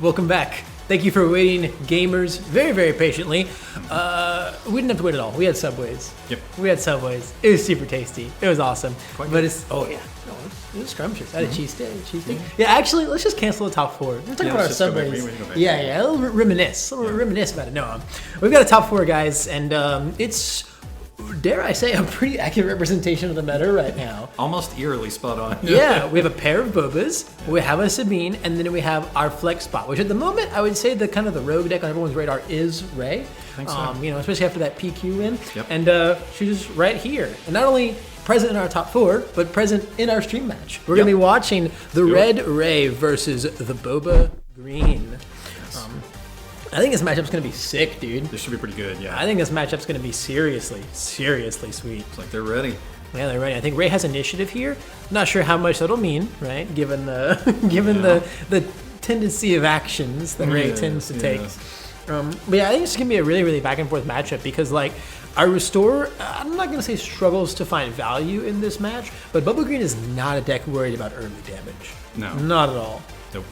Welcome back. Thank you for waiting, gamers, very, very patiently. We didn't have to wait at all. We had Subways. Yep. We had Subways. It was super tasty. It was awesome. Quite but good. it's, oh yeah. No, it was scrumptious. I had a cheesesteak. Yeah, actually, let's just cancel the top four. We're talking about our Subways. Yeah, a little reminisce. Reminisce about it. No, we've got a top four, guys, and it's, dare I say, a pretty accurate representation of the meta right now. Almost eerily spot on. Yeah, we have a pair of Bobas, we have a Sabine, and then we have our flex spot, which at the moment I would say the kind of the rogue deck on everyone's radar is Rey. I think so. You know, especially after that PQ win. Yep. And she's right here. And not only present in our top four, but present in our stream match. We're going to be watching the Red Rey versus the Boba Green. I think this matchup's going to be sick, dude. This should be pretty good, yeah. I think this matchup's going to be seriously sweet. It's like they're ready. Yeah, they're ready. I think Rey has initiative here. Not sure how much that'll mean, right? Given the the tendency of actions that Rey tends to take. But yeah, I think it's gonna be a really back and forth matchup because like our restore, I'm not gonna say struggles to find value in this match, but Boba Green is not a deck worried about early damage. No, not at all. Nope.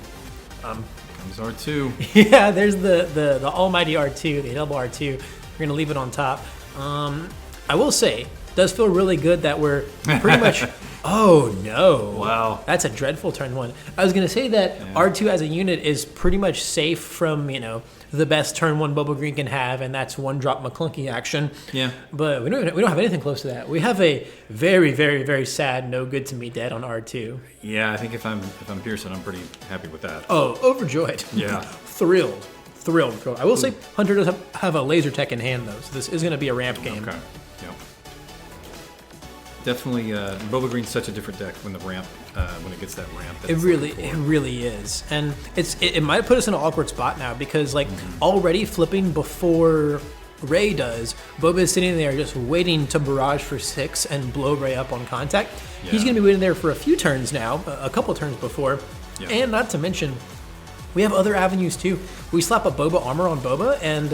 Comes R2. Yeah, there's the almighty R2, the double R2. We're gonna leave it on top. I will say, does feel really good that we're pretty much. Oh no! Wow, that's a dreadful turn one. I was gonna say that R2 as a unit is pretty much safe from the best turn one Boba Green can have, and that's one drop McClunky action. Yeah, but we don't have anything close to that. We have a very sad no good to me dead on R2. Yeah, I think if I'm Pearson, I'm pretty happy with that. Oh, overjoyed. Yeah, thrilled. I will say Hunter does have a laser tech in hand though, so this is gonna be a ramp game. Okay. Definitely, Boba Green's such a different deck when the ramp, when it gets that ramp. It really is, and it might put us in an awkward spot now because like already flipping before Rey does, Boba is sitting there just waiting to barrage for 6 and blow Rey up on contact. Yeah. He's gonna be waiting there for a few turns now, a couple turns before, and not to mention, we have other avenues too. We slap a Boba armor on Boba, and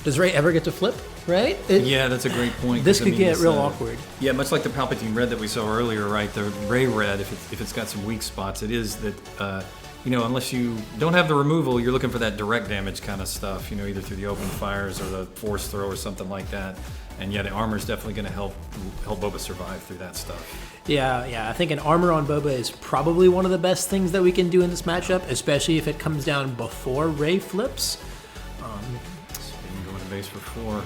does Rey ever get to flip? Right? Yeah, that's a great point. This could get real awkward. Yeah, much like the Palpatine Red that we saw earlier, right? The Rey Red, if it's got some weak spots, it is that, unless you don't have the removal, you're looking for that direct damage kind of stuff, either through the open fires or the force throw or something like that. And yeah, the armor is definitely going to help Boba survive through that stuff. Yeah, I think an armor on Boba is probably one of the best things that we can do in this matchup, especially if it comes down before Rey flips. Going to base for 4.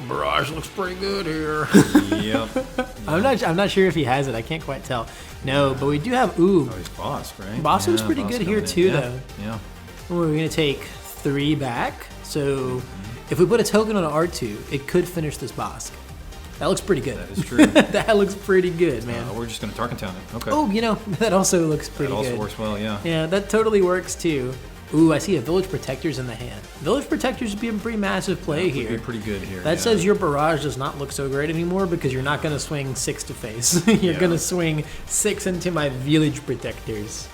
Barrage looks pretty good here. Yep. I'm not sure if he has it. I can't quite tell. No, but we do have Oh, he's Boss, right? Boss looks pretty good here too, though. Yeah. We're gonna take 3 back. So if we put a token on an R2, it could finish this boss. That looks pretty good. That is true. That looks pretty good, man. We're just gonna Tarkin Town it. Okay. Oh, that also looks pretty good. That also works well, yeah. Yeah, that totally works too. Ooh, I see a Village Protector's in the hand. Village Protector's would be a pretty massive play here. Would be pretty good here. That says your barrage does not look so great anymore because you're not going to swing 6 to face. You're going to swing 6 into my Village Protectors.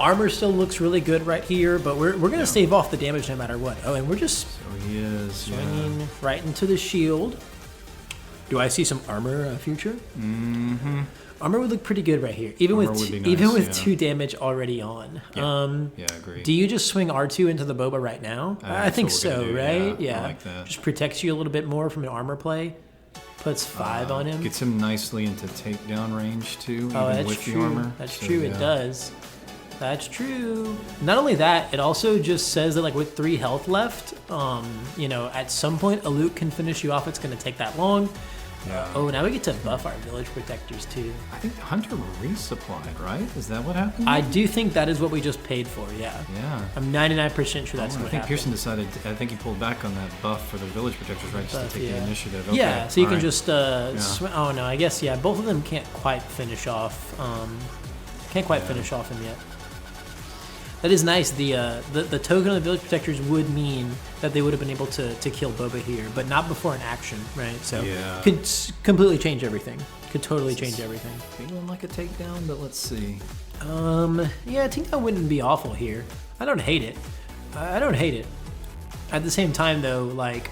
Armor still looks really good right here, but we're going to stave off the damage no matter what. Oh, and we're just swinging right into the shield. Do I see some armor future? Mm-hmm. Armor would look pretty good right here, even with 2 damage already on. Yeah, I agree. Do you just swing R2 into the Boba right now? I think so, right? Yeah, I like that. Just protects you a little bit more from an armor play. Puts 5 on him. Gets him nicely into takedown range too, even with the armor. That's true. It does. That's true. Not only that, it also just says that like with 3 health left, at some point a Luke can finish you off. It's going to take that long. Yeah. Oh, now we get to buff our Village Protectors too. I think Hunter resupplied, right? Is that what happened? I do think that is what we just paid for, yeah. I'm 99% sure that's what happened. I think Pearson decided, I think he pulled back on that buff for the Village Protectors, right? Just to take the initiative. Okay. Yeah, so you can just oh no, I guess, both of them can't quite finish off. Finish off him yet. That is nice. The token of the Village Protectors would mean that they would have been able to kill Boba here, but not before an action, right? So could completely change everything. Could totally change everything. Feeling like a takedown, but let's see. Yeah, I think that wouldn't be awful here. I don't hate it. At the same time, though, like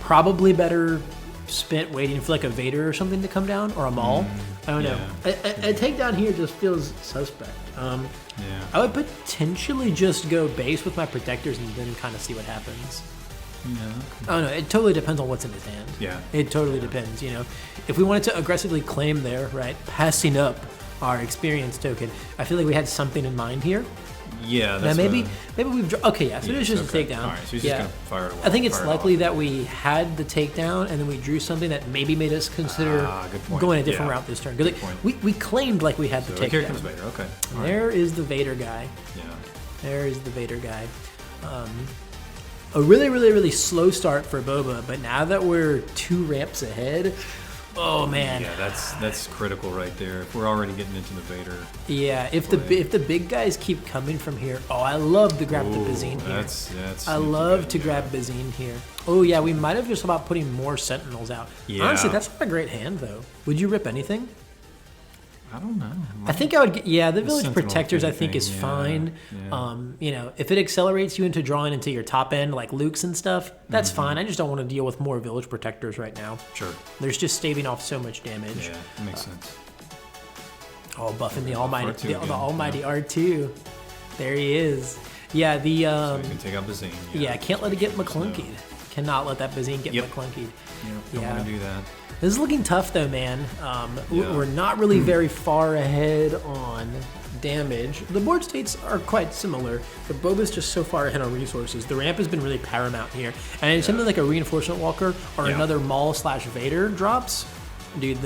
probably better spent waiting for like a Vader or something to come down, or a Maul. I don't know. A takedown here just feels suspect. I would potentially just go base with my protectors and then kind of see what happens. Yeah. I don't know. It totally depends on what's in his hand. Yeah. It totally depends. You know, if we wanted to aggressively claim there, right, passing up our experience token, I feel like we had something in mind here. Yeah. That's now maybe we've okay. Yeah. So it's just a takedown. All right. So he's just gonna fire it away. I think it's likely that we had the takedown and then we drew something that maybe made us consider going a different route this turn. Because we claimed like we had the takedown. Here comes Vader. Okay. There is the Vader guy. Yeah. There is the Vader guy. A really, really, really slow start for Boba, but now that we're 2 ramps ahead, oh man. Yeah, that's critical right there. If we're already getting into the Vader. Yeah, if the big guys keep coming from here, I love to grab the Bazine here. I love to grab Bazine here. Oh yeah, we might have just about putting more Sentinels out. Yeah. Honestly, that's not a great hand though. Would you rip anything? I don't know. I think I would get, the Village Protectors I think is fine. Yeah. You know, if it accelerates you into drawing into your top end, like Luke's and stuff, that's fine. I just don't want to deal with more Village Protectors right now. Sure. There's just staving off so much damage. Yeah, that makes sense. Oh, buffing the almighty R2. There he is. Yeah, so you can take out Bazine. Yeah, can't let it get McClunkied. Cannot let that Bazine get McClunkied. Don't want to do that. This is looking tough though, man. We're not really very far ahead on damage. The board states are quite similar, but Boba's just so far ahead on resources. The ramp has been really paramount here. And something like a Reinforcement Walker or another Maul/Vader drops, dude,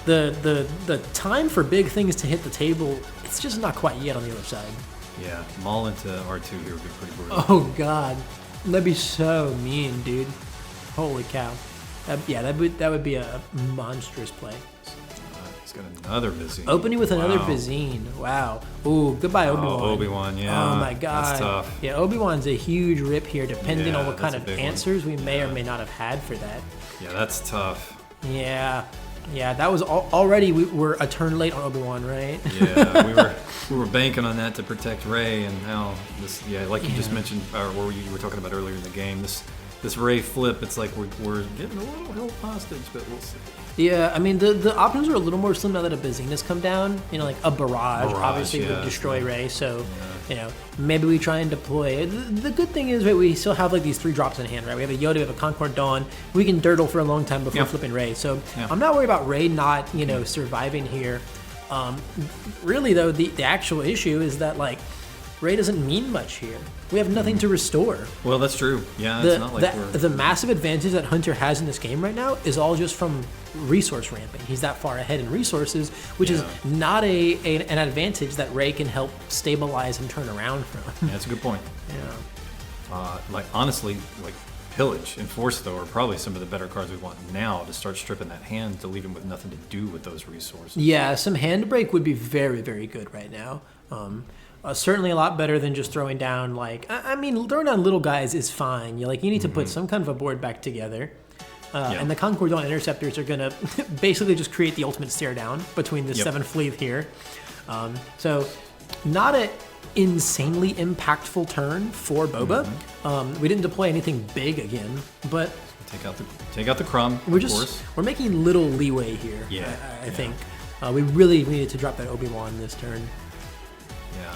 the time for big things to hit the table, it's just not quite yet on the other side. Yeah, Maul into R2 here would be pretty brutal. Oh god, that'd be so mean, dude. Holy cow. That would be a monstrous play. He's got another Bazine. Opening with another Bazine. Wow. Ooh, goodbye Obi-Wan. Obi-Wan, yeah. Oh my god. That's tough. Yeah, Obi-Wan's a huge rip here, depending on what kind of answers we may or may not have had for that. Yeah, that's tough. Yeah. Yeah, that was already we were a turn late on Obi-Wan, right? Yeah, we were banking on that to protect Rey, and now this, like you just mentioned, or what you were talking about earlier in the game, this Rey flip, it's like we're getting a little held hostage, but we'll see. Yeah, I mean, the options are a little more slim now that a Bazine has come down. You know, like a Barrage obviously would destroy Rey, so, you know, maybe we try and deploy. The good thing is, right, we still have like these 3 drops in hand, right? We have a Yoda, we have a Concord Dawn. We can dirtle for a long time before flipping Rey, so I'm not worried about Rey not, surviving here. Really, though, the actual issue is that, like, Rey doesn't mean much here. We have nothing to restore. Well, that's true. Yeah, it's not like the massive advantage that Hunter has in this game right now is all just from resource ramping. He's that far ahead in resources, which is not an advantage that Rey can help stabilize and turn around from. Yeah, that's a good point. Yeah. Like, honestly, like, Pillage and Force, though, are probably some of the better cards we want now to start stripping that hand to leave him with nothing to do with those resources. Yeah, some hand break would be very, very good right now. Certainly a lot better than just throwing down, like, I mean, throwing down little guys is fine. You need to put some kind of a board back together. And the Concord Dawn Interceptors are going to basically just create the ultimate stare down between the 7 fleet here. So not an insanely impactful turn for Boba. We didn't deploy anything big again, but take out the crumb. We're making little leeway here. Yeah, I think we really needed to drop that Obi-Wan this turn. Yeah.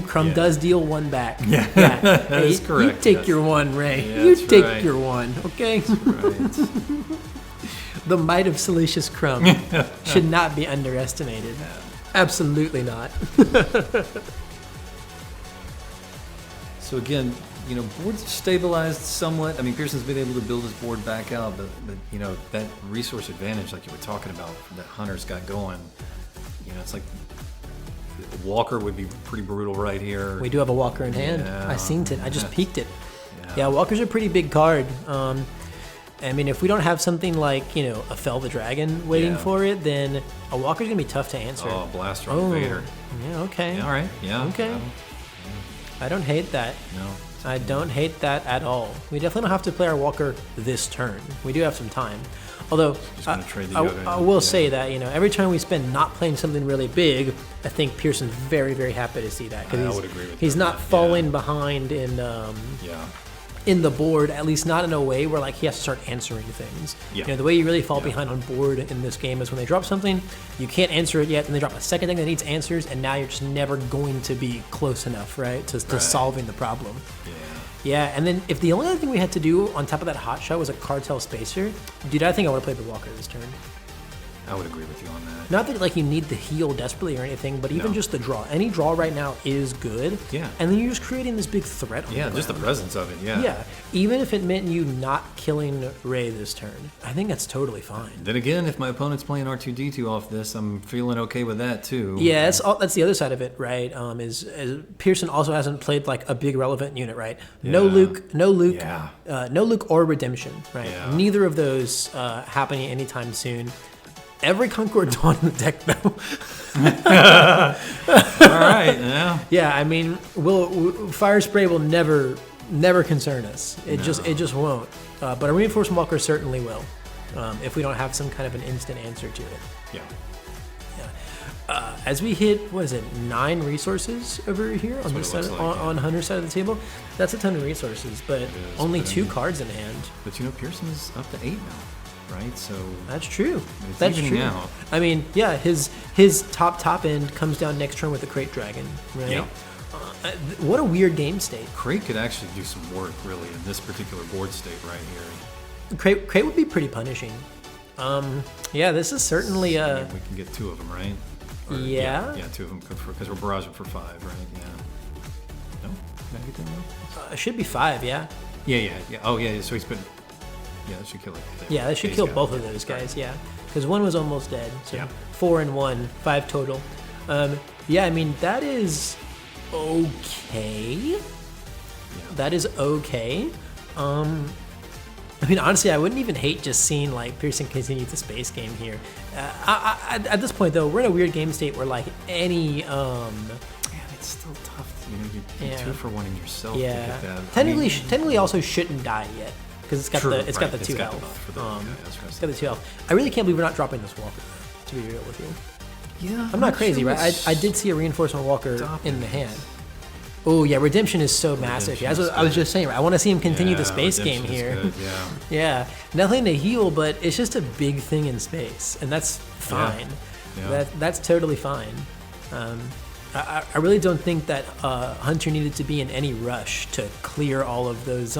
Crumb does deal 1 back. Yeah, that is correct. You take your 1, Rey. Yeah, you take your 1, okay? That's right. The might of Salacious Crumb should not be underestimated. Yeah. Absolutely not. So again, board's stabilized somewhat. I mean, Pearson's been able to build his board back out, but that resource advantage, like you were talking about, that Hunter's got going, it's like Walker would be pretty brutal right here. We do have a Walker in hand. I seen it. I just peeked it. Yeah, Walker's a pretty big card. I mean, if we don't have something like, a Fell the Dragon waiting for it, then a Walker's going to be tough to answer. Oh, Blaster on Vader. Yeah, okay. Yeah, all right. Yeah. Okay. I don't hate that. No. I don't hate that at all. We definitely don't have to play our Walker this turn. We do have some time. Although, I will say that, every time we spend not playing something really big, I think Pearson's very, very happy to see that. I would agree with he's that. not falling behind in in the board, at least not in a way where like he has to start answering things. Yeah. You know, the way you really fall behind on board in this game is when they drop something, you can't answer it yet, and they drop a second thing that needs answers, and now you're just never going to be close enough, right, to solving the problem. Yeah. Yeah, and then if the only other thing we had to do on top of that hot shot was a cartel spacer, dude, I think I would have played the Walker this turn. I would agree with you on that. Not that like you need the heal desperately or anything, but even just the draw. Any draw right now is good. Yeah. And then you're just creating this big threat on Yeah, the just the ground. presence of it, yeah. Yeah, even if it meant you not killing Rey this turn, I think that's totally fine. Then again, if my opponent's playing R2-D2 off this, I'm feeling okay with that too. Yeah, that's the other side of it, right? Is Pearson also hasn't played like a big relevant unit, right? No Luke, no Luke or Redemption, right? Yeah. Neither of those happening anytime soon. Every Concord Dawn in the deck, though. All right, yeah. Yeah, I mean, Fire Spray will never concern us. It just won't. But a Reinforcement Walker certainly will, if we don't have some kind of an instant answer to it. Yeah. As we hit, what is it, 9 resources over here on this side, on Hunter's side of the table? That's a ton of resources, but only 2 cards in hand. But you know, Pearson is up to 8 now, right? So that's true. It's That's evening true. out. I mean, yeah, his top end comes down next turn with the Crate Dragon, right? Yeah. What a weird game state. Crate could actually do some work, really, in this particular board state right here. Crate would be pretty punishing. Yeah, this is certainly I mean, we can get 2 of them, right? Or, yeah. Yeah, 2 of them, because we're barraging for 5, right? Yeah. No? Did I get that wrong? It should be 5, yeah. Yeah. Oh, yeah, so he's been... Yeah, that should kill it. Yeah, that should kill both of those guys, yeah. Because one was almost dead. So Yeah. 4 and 1, 5 total. Yeah, I mean, that is okay. Yeah. That is okay. I mean, honestly, I wouldn't even hate just seeing like Pearson continue the space game here. At this point, though, we're in a weird game state where like any Man, it's still tough. You know, you're 2 for 1 in yourself to get that. Technically, also shouldn't die yet because it's got True, the got the it's 2 got the health. buff for the- It's got the 2 health. I really can't believe we're not dropping this Walker, though, to be real with you. Yeah, I'm not crazy, right? I did see a Reinforcement Walker in the hand. Oh yeah, Redemption is so massive. Yeah, that's what I was just saying. Right? I want to see him continue the space game here. Good, yeah. Yeah, nothing to heal, but it's just a big thing in space, and that's fine. Yeah. That's totally fine. I really don't think that Hunter needed to be in any rush to clear all of those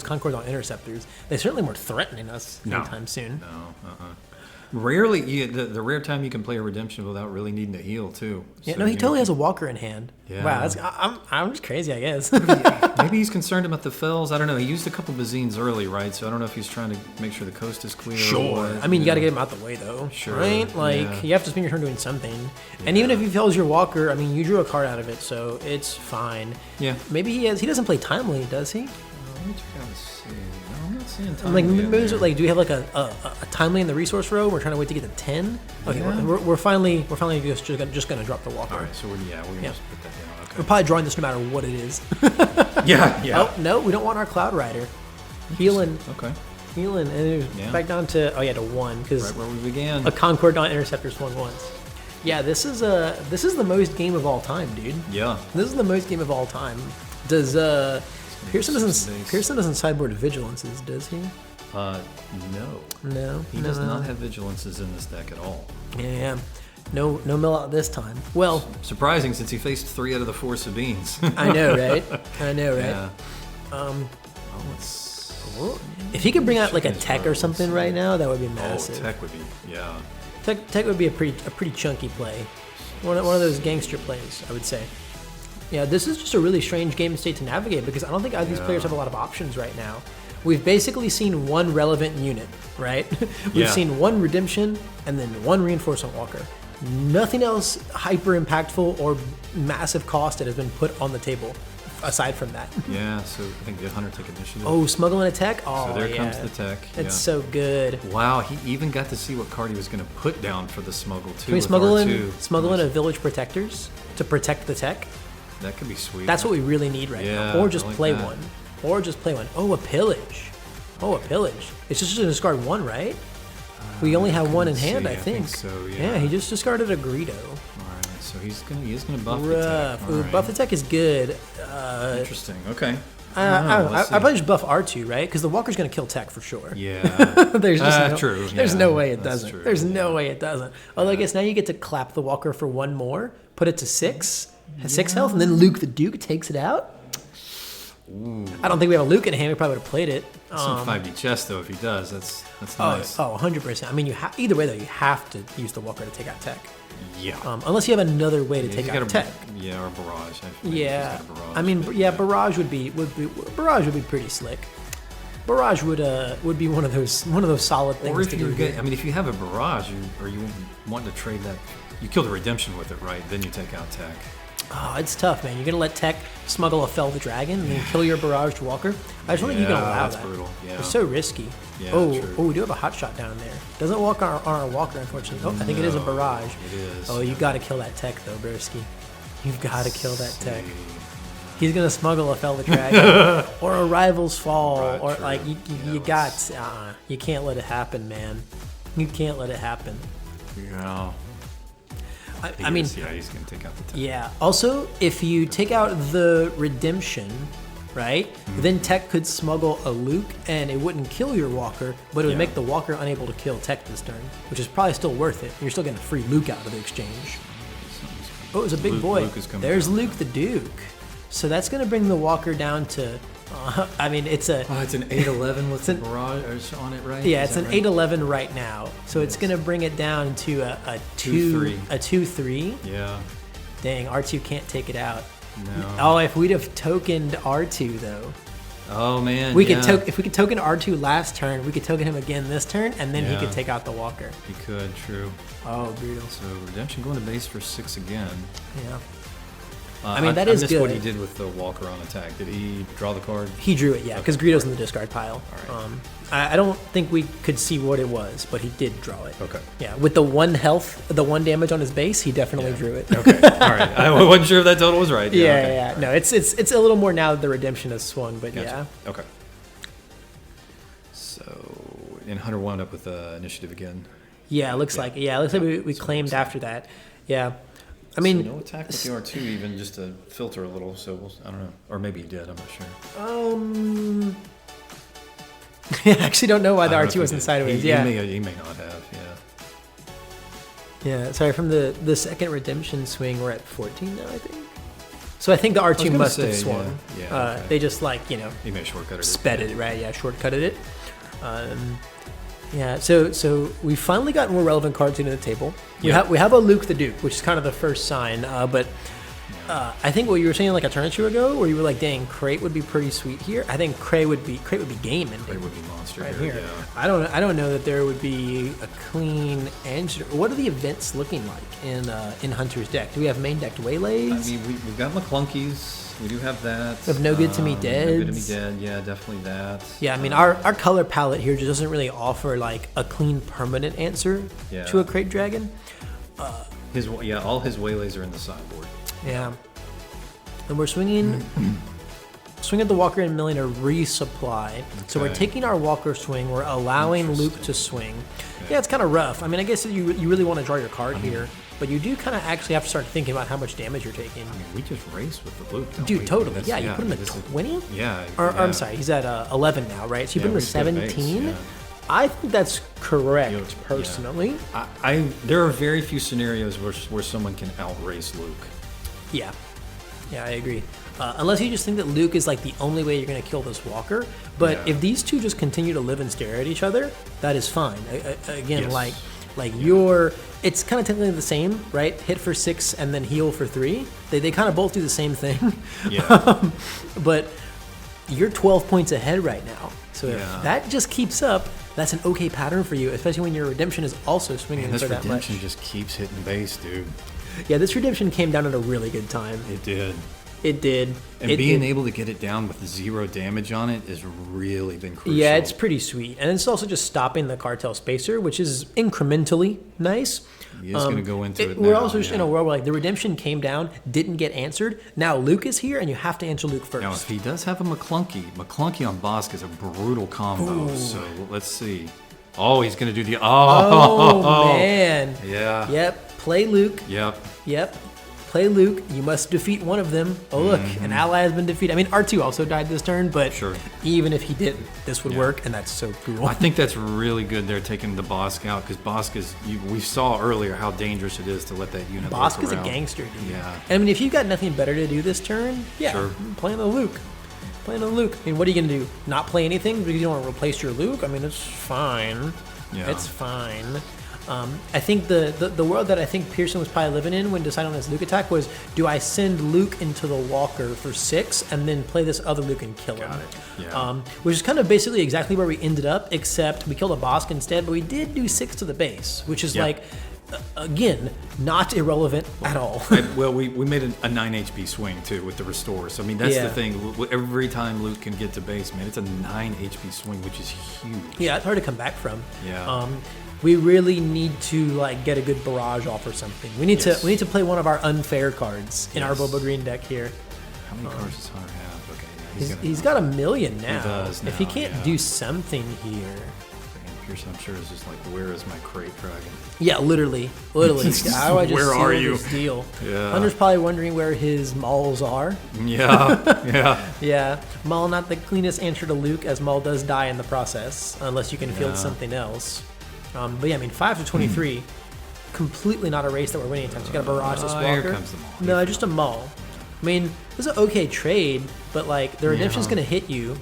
Concord on interceptors. They certainly weren't threatening us anytime soon. No. Rarely, the rare time you can play a Redemption without really needing to heal too. Yeah, So, no, he you know, totally has a Walker in hand. Yeah. Wow, I'm just crazy, I guess. Maybe he's concerned about the fells. I don't know. He used a couple Bazines early, right? So I don't know if he's trying to make sure the coast is clear. Sure. Or, I mean, you got to get him out the way, though. Sure, Right? Like, yeah. you have to spend your turn doing something. And even if he fails your Walker, I mean, you drew a card out of it, so it's fine. Yeah. Maybe he doesn't play Timely, does he? Let me check out and see. No, I'm not seeing I'm time. like, maybe do we have like a Timely in the resource row? We're trying to wait to get to 10? Okay, Yeah. we're finally just going to drop the Walker. All right, so we're going to just put that down. We're Okay. probably drawing this no matter what it is. Yeah. Oh, no, we don't want our Cloud Rider. Healing, Okay. and Yeah. back down to, to 1, because Right where we began. a Concord not interceptor swung once. Yeah, this is the most game of all time, dude. Yeah. This is the most game of all time. Does Pearson doesn't sideboard Vigilances, does he? No. No. He does not have Vigilances in this deck at all. Yeah. No mill out this time. Well, Surprising, since he faced 3 out of the 4 Sabines. I know, right? Yeah. If he could bring out like a tech or something right now, that would be massive. Tech would be, yeah. Tech would be a pretty chunky play. One of those gangster plays, I would say. Yeah, this is just a really strange game state to navigate because I don't think either of these players have a lot of options right now. We've basically seen one relevant unit, right? We've seen one Redemption and then one Reinforcement Walker. Nothing else hyper impactful or massive cost that has been put on the table aside from that. Yeah, so I think did Hunter take initiative? Oh, smuggling a tech? Oh, so there comes the tech. It's so good. Wow, he even got to see what card he was going to put down for the smuggle too. Can we with smuggle in a Village Protectors to protect the tech? That could be sweet. That's what we really need right now. Or just play one. Or just play one. Oh, a Pillage. It's just to discard one, right? We only have one in hand, I think. So, yeah, he just discarded a Greedo. Alright, so he is gonna buff the Rough. tech. Ooh, Alright. buff the tech is good. Interesting. Okay. I probably just buff R2, right? Because the Walker's going to kill Tech for sure. Yeah. There's just true. There's Yeah, no way it that's doesn't. true. There's no way it doesn't. Although I guess now you get to clap the Walker for one more, put it to 6, has 6 health, and then Luke the Duke takes it out. Ooh. I don't think we have a Luke in hand. We probably would have played it. Some 5D chest though. If he does, that's nice. Oh, 100%. I mean, either way though, you have to use the Walker to take out Tech. Yeah. Unless you have another way to take out Tech. Yeah, or Barrage. Yeah. I mean, Barrage would be pretty slick. Barrage would be one of those solid things. Or if to you do get, here. I mean, if you have a Barrage, you want to trade that, you kill the Redemption with it, right? Then you take out Tech. Oh, it's tough, man. You're gonna let Tech smuggle a Fell the Dragon and then kill your Barrage Walker. I just don't think you can allow that's that. brutal. Yeah. It's so risky. Yeah, oh, true. we do have a hot shot down there. Doesn't walk on our Walker, unfortunately. Oh, I think it is a Barrage. It is. Oh, you got to kill that Tech though, Broski. You've got to kill that Tech. He's gonna smuggle a Fell the Dragon or a Rival's Fall, Right, or true. like you you can't let it happen, man. You can't let it happen. Yeah. I mean, he's gonna take out the Tech. yeah. Also, if you take out the Redemption, right, then Tech could smuggle a Luke, and it wouldn't kill your Walker, but it would Yeah. make the Walker unable to kill Tech this turn, which is probably still worth it. You're still getting a free Luke out of the exchange. Oh, it was a big boy. Luke is coming There's down. Luke the Duke. So that's going to bring the Walker down to, I mean, it's a... Oh, it's an 811 with the Barrage on it, right? Yeah, Is it's that an right? 811 right now. So it's going to bring it down to a 2-3. 2-3. Yeah. Dang, R2 can't take it out. No. Oh, if we'd have tokened R2 though, Oh man. we yeah. could if we could token R2 last turn, we could token him again this turn, and then he Yeah. could take out the Walker. He could. True. Oh, brutal. So Redemption going to base for 6 again. Yeah. I mean, that is I missed good. what he did with the Walker on attack. Did he draw the card? He drew it, yeah, because Greedo's in the discard pile. All right. I don't think we could see what it was, but he did draw it. Okay. Yeah, with the 1 health, the 1 damage on his base, he definitely Yeah. drew it. Okay. All right. I wasn't sure if that total was right. Yeah, okay. yeah. No, it's a little more now that the Redemption has swung, but Gotcha. yeah. Okay. So, and Hunter wound up with initiative again. Yeah, it looks like we So claimed looks like- after that. Yeah. I mean, so no attack with the R2 even just to filter a little. So I don't know, or maybe he did. I'm not sure. I actually don't know why the I don't know R2 if he wasn't did. sideways. He Yeah. may not have. Yeah. Yeah, sorry, from the second Redemption swing, we're at 14 now, I think. So I think the R2 gonna must have say, swung. yeah, okay. They just He may have shortcutted it. sped it, right? Yeah, shortcutted it. Yeah, so we finally got more relevant cards into the table. We have a Luke the Duke, which is kind of the first sign. But I think what you were saying like a turn or two ago, where you were like, "Dang, Crate would be pretty sweet here." I think Crate would be gaming. It would be monster Right here. here. Yeah. I don't know that there would be a clean answer. What are the events looking like in Hunter's deck? Do we have main decked Waylays? I mean, we've got McClunkies. We do have that. We have No Good to Me No Good to Me Deads. Dead. Yeah, definitely that. Yeah, I mean our color palette here just doesn't really offer like a clean permanent answer Yeah. to a Crate Dragon. All his waylays are in the sideboard. Yeah, and we're swinging the Walker and milling a resupply. So we're Okay. taking our Walker swing. We're allowing Luke to swing. Yeah, it's kind of rough. I mean, I guess you really want to draw your card here, but you do kind of actually have to start thinking about how much damage you're taking. I mean, we just raced with the Luke. don't Dude, we? totally. That's- Yeah, you put him at this is- 20? Yeah. Or yeah. I'm sorry, he's at 11 now, right? So you Yeah, put him we to just put him base, 17? yeah. I think that's correct, Yeah. personally. There are very few scenarios where someone can outrace Luke. Yeah. Yeah, I agree. Unless you just think that Luke is like the only way you're going to kill this Walker. But Yeah. if these two just continue to live and stare at each other, that is fine. Again, Yes. it's kind of technically the same, right? Hit for 6 and then heal for 3. They kind of both do the same thing. Yeah. But you're 12 points ahead right now. So if Yeah. that just keeps up, that's an okay pattern for you, especially when your Redemption is also swinging Man, this for that much. redemption just keeps hitting base, dude. Yeah, this Redemption came down at a really good time. It did. It did. And being able to get it down with 0 damage on it has really been crucial. Yeah, it's pretty sweet. And it's also just stopping the Cartel Spacer, which is incrementally nice. He is going to go into it We're now, also just in yeah. a world where like the Redemption came down, didn't get answered. Now Luke is here, and you have to answer Luke first. Now, if he does have a McClunky on Bosk is a brutal combo. So let's see. Oh, he's going to do the... Oh, man. Yeah. Yep. Play Luke. Yep. Yep. play Luke, you must defeat one of them. Oh look, an ally has been defeated. I mean, R2 also died this turn, but even if he didn't, this would work, and that's so cool. I think that's really good. They're taking the Bosk out because Bosk is. We saw earlier how dangerous it is to let that unit. Bosk is a gangster, dude. Yeah. And I mean, if you've got nothing better to do this turn, playing the Luke. Playing the Luke. I mean, what are you gonna do? Not play anything because you don't want to replace your Luke? I mean, it's fine. Yeah. It's fine. I think the world that I think Pearson was probably living in when deciding on this Luke attack was, do I send Luke into the Walker for 6 and then play this other Luke and kill him? Got it. Yeah. Which is kind of basically exactly where we ended up, except we killed a Bosk instead, but we did do 6 to the base, which is like, again, not irrelevant at all. We made a 9 HP swing too with the restore. So I mean, that's the thing. Every time Luke can get to base, man, it's a 9 HP swing, which is huge. Yeah, it's hard to come back from. Yeah. We really need to like get a good barrage off or something. We need to play one of our unfair cards in our Boba Green deck here. How many cards does Hunter have? Okay, he's got 1 million now. He does now, if he can't do something here. Pearson, I'm sure, is just like, where is my crate dragon? Yeah, literally. How do I just where seal are you? this deal? Yeah. Hunter's probably wondering where his Mauls are. Yeah. Yeah. Maul, not the cleanest answer to Luke, as Maul does die in the process, unless you can field something else. But yeah, I mean, 5 to 23, completely not a race that we're winning anytime. So you got to barrage this Walker. Here comes the Maul. No, just a Maul. I mean, this is an okay trade, but like the redemption's going to hit you.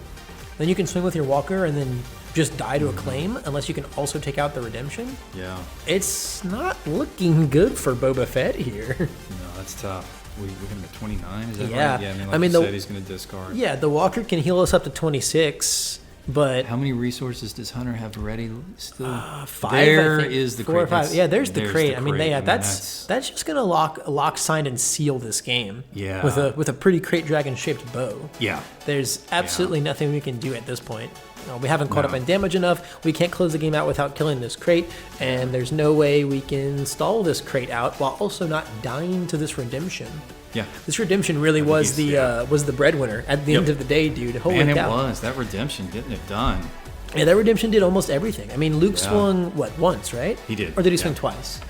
Then you can swing with your Walker and then just die to a claim, unless you can also take out the redemption. Yeah. It's not looking good for Boba Fett here. No, that's tough. We're going to get 29, is that right? Yeah, I mean, you said, he's going to discard. Yeah, the Walker can heal us up to 26, but... How many resources does Hunter have ready still? 5, There I think. is the 4 crate. or 5. Yeah, there's the crate. I mean, that's just going to lock, sign, and seal this game. Yeah. With a pretty crate dragon-shaped bow. Yeah. There's absolutely nothing we can do at this point. We haven't caught up in damage enough. We can't close the game out without killing this crate, and there's no way we can stall this crate out while also not dying to this redemption. Yeah, this redemption really was the breadwinner at the end of the day, dude. Holy cow. Was that redemption getting it done? Yeah, that redemption did almost everything. I mean, Luke swung once, right? He did. Or did he swing twice?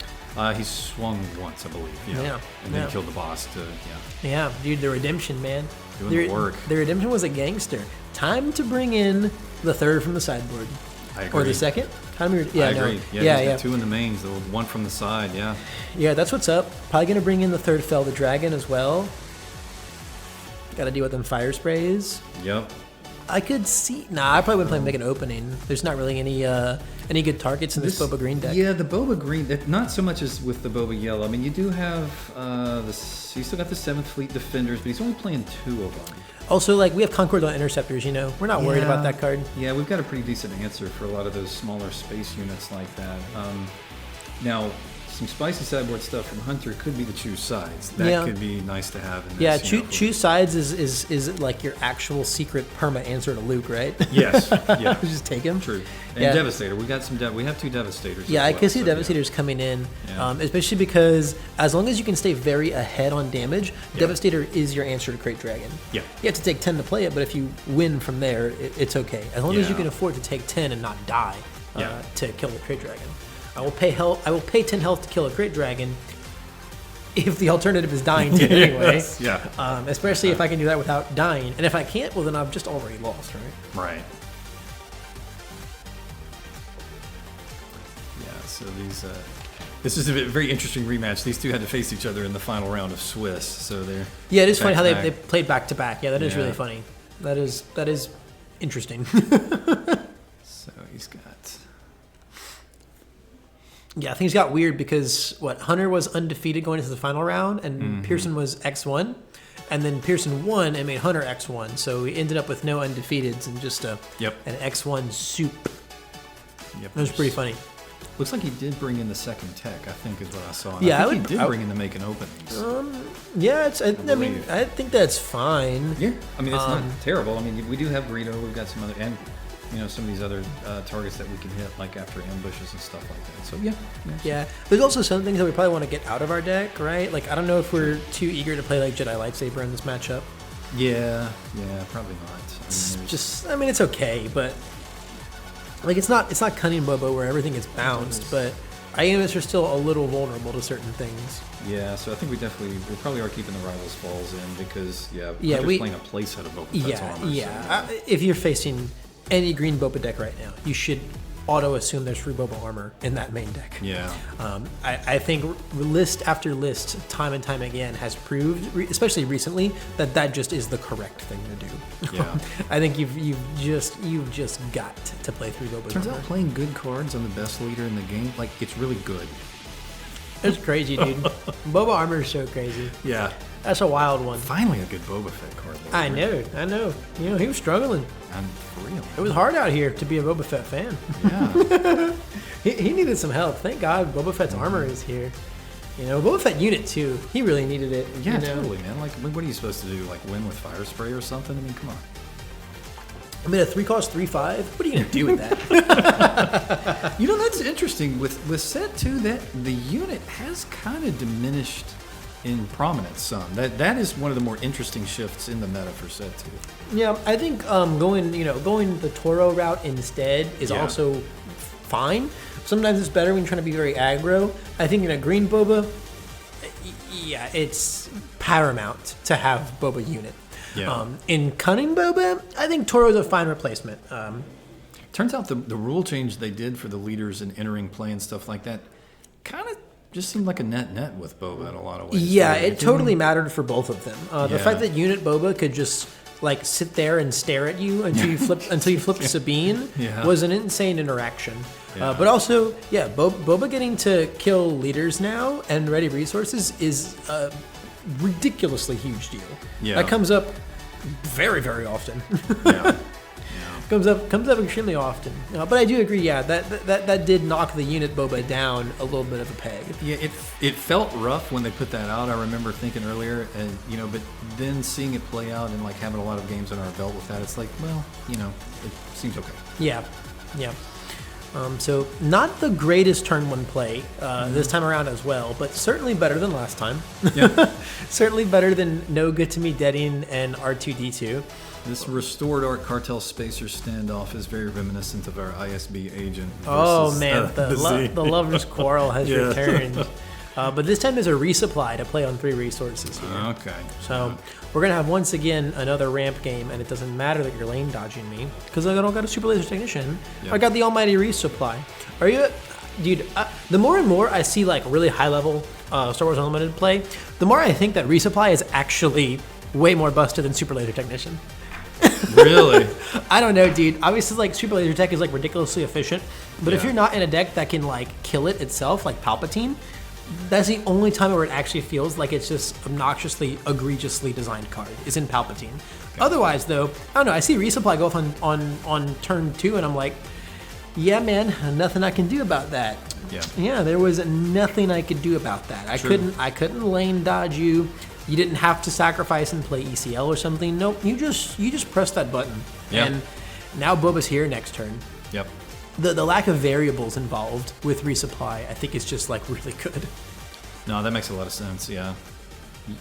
He swung once, I believe. Yeah. And then killed the boss. Yeah, dude, the redemption, man. Doing the work. The redemption was a gangster. Time to bring in the third from the sideboard. I agree. Or the second? I agree. Yeah. 2 in the mains, the 1 from the side. Yeah. Yeah, that's what's up. Probably gonna bring in the third Fell the Dragon as well. Got to deal with them fire sprays. Yep. I could see. Nah, I probably wouldn't play Make an Opening. There's not really any good targets in this Boba Green deck. Yeah, the Boba Green, not so much as with the Boba Yellow. I mean, you do have you still got the 7th Fleet Defenders, but he's only playing 2 of them. Also, like, we have Concord on Interceptors, We're not worried about that card. Yeah, we've got a pretty decent answer for a lot of those smaller space units like that. Now, some spicy sideboard stuff from Hunter could be the choose sides. That could be nice to have in this. Yeah, choose sides is like your actual secret perma answer to Luke, right? Yes. Yeah. Just take him. True. And Devastator. We have 2 Devastators. Yeah, I can see Devastators coming in, especially because as long as you can stay very ahead on damage, Devastator is your answer to Crate Dragon. Yeah. You have to take 10 to play it, but if you win from there, it's okay. As long as you can afford to take 10 and not die to kill the Crate Dragon. I will pay 10 health to kill a Crate Dragon if the alternative is dying to anyway. Especially if I can do that without dying. And if I can't, well, then I've just already lost, right? Right. Yeah, so this is a very interesting rematch. These two had to face each other in the final round of Swiss, so they're... Yeah, it is funny how they played back-to-back. Yeah, that is really funny. That is interesting. So he's got... Yeah, things got weird because Hunter was undefeated going into the final round, and Pearson was X1, and then Pearson won and made Hunter X1. So we ended up with no undefeateds and just an X1 soup. Yep, that was pretty funny. Looks like he did bring in the second tech, I think is what I saw. And I think he did bring in the making openings. Yeah, I think that's fine. Yeah, I mean it's not terrible. I mean we do have Greedo, we've got some other and. Some of these other targets that we can hit, like after ambushes and stuff like that. So, yeah. There's also some things that we probably want to get out of our deck, right? Like, I don't know if we're too eager to play, like, Jedi Lightsaber in this matchup. Yeah, probably not. I mean, it's okay, but, like, it's not Cunning Boba where everything gets bounced, but our units are still a little vulnerable to certain things. Yeah, so I think we probably are keeping the Rivals Falls in because, Yeah, Hunter's playing a playset of Boba Fett's armor. Yeah. So. If you're facing any green Boba deck right now, you should auto-assume there's free Boba armor in that main deck. Yeah. I think list after list, time and time again, has proved, especially recently, that just is the correct thing to do. Yeah. I think you've just got to play through Boba's Turns armor. out playing good cards on the best leader in the game, like, it's really good. It's crazy, dude. Boba armor is so crazy. Yeah. That's a wild one. Finally a good Boba Fett card. I know. You know, he was struggling. And for real. It was hard out here to be a Boba Fett fan. Yeah. He needed some help. Thank God Boba Fett's armor is here. You know, Boba Fett unit too. He really needed it. Yeah, you know? totally, man. Like, what are you supposed to do? Like, win with fire spray or something? I mean, come on. I mean, a 3-cost 3/5. What are you gonna do with that? You know, that's interesting. With set 2, that the unit has kind of diminished in prominence some. That is one of the more interesting shifts in the meta for set 2. Yeah, I think going the Toro route instead is also fine. Sometimes it's better when you're trying to be very aggro. I think in a green Boba, yeah, it's paramount to have Boba unit. Yeah. In Cunning Boba, I think Toro's a fine replacement. Turns out the rule change they did for the leaders and entering play and stuff like that kind of just seemed like a net with Boba in a lot of ways. Yeah, it totally mattered for both of them. The Yeah. fact that unit Boba could just like sit there and stare at you until you flip Sabine was an insane interaction. Yeah. But also, Boba getting to kill leaders now and ready resources is a ridiculously huge deal. Yeah. That comes up very, very often. Yeah. comes up extremely often. But I do agree, that did knock the unit Boba down a little bit of a peg. Yeah, it felt rough when they put that out. I remember thinking earlier, and but then seeing it play out and like having a lot of games under our belt with that, it's like, well, it seems okay. Yeah. So not the greatest turn 1 play this time around as well, but certainly better than last time. Yeah. Certainly better than No Good To Me Deading and R2-D2. This restored art cartel spacer standoff is very reminiscent of our ISB agent. Oh versus, man, the lover's quarrel has returned. But this time there's a resupply to play on 3 resources here. Okay. So we're going to have once again another ramp game, and it doesn't matter that you're lane dodging me because I don't got a Super Laser Technician. Yep. I got the almighty resupply. Are you... Dude, the more and more I see like really high level Star Wars Unlimited play, the more I think that resupply is actually way more busted than Super Laser Technician. Really? I don't know, dude. Obviously, like Super Laser Tech is like ridiculously efficient, but if Yeah. you're not in a deck that can like kill it itself, like Palpatine, that's the only time where it actually feels like it's just obnoxiously, egregiously designed card is in Palpatine. Okay. Otherwise, though, I don't know. I see resupply go off on turn 2, and I'm like, yeah, man, nothing I can do about that. Yeah, there was nothing I could do about that. I couldn't lane dodge you. You didn't have to sacrifice and play ECL or something. Nope, you just press that button. Yeah. And now Boba's here next turn. Yep. The lack of variables involved with resupply, I think, is just like really good. No, that makes a lot of sense. Yeah.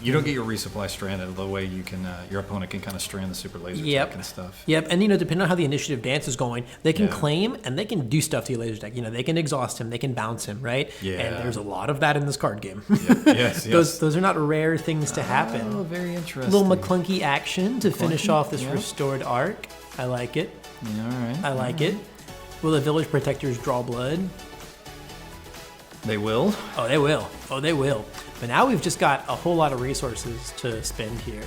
You don't get your resupply stranded the way you can. Your opponent can kind of strand the super laser tech and stuff. Yep, and depending on how the initiative dance is going, they can claim and they can do stuff to your laser deck. They can exhaust him, they can bounce him, right? Yeah. And there's a lot of that in this card game. Yes. Those are not rare things to happen. Oh, very interesting. Little McClunky action to finish off this restored arc. I like it. Yeah, all right. I like it. Will the village protectors draw blood? They will. Oh, they will. Oh, they will. But now we've just got a whole lot of resources to spend here.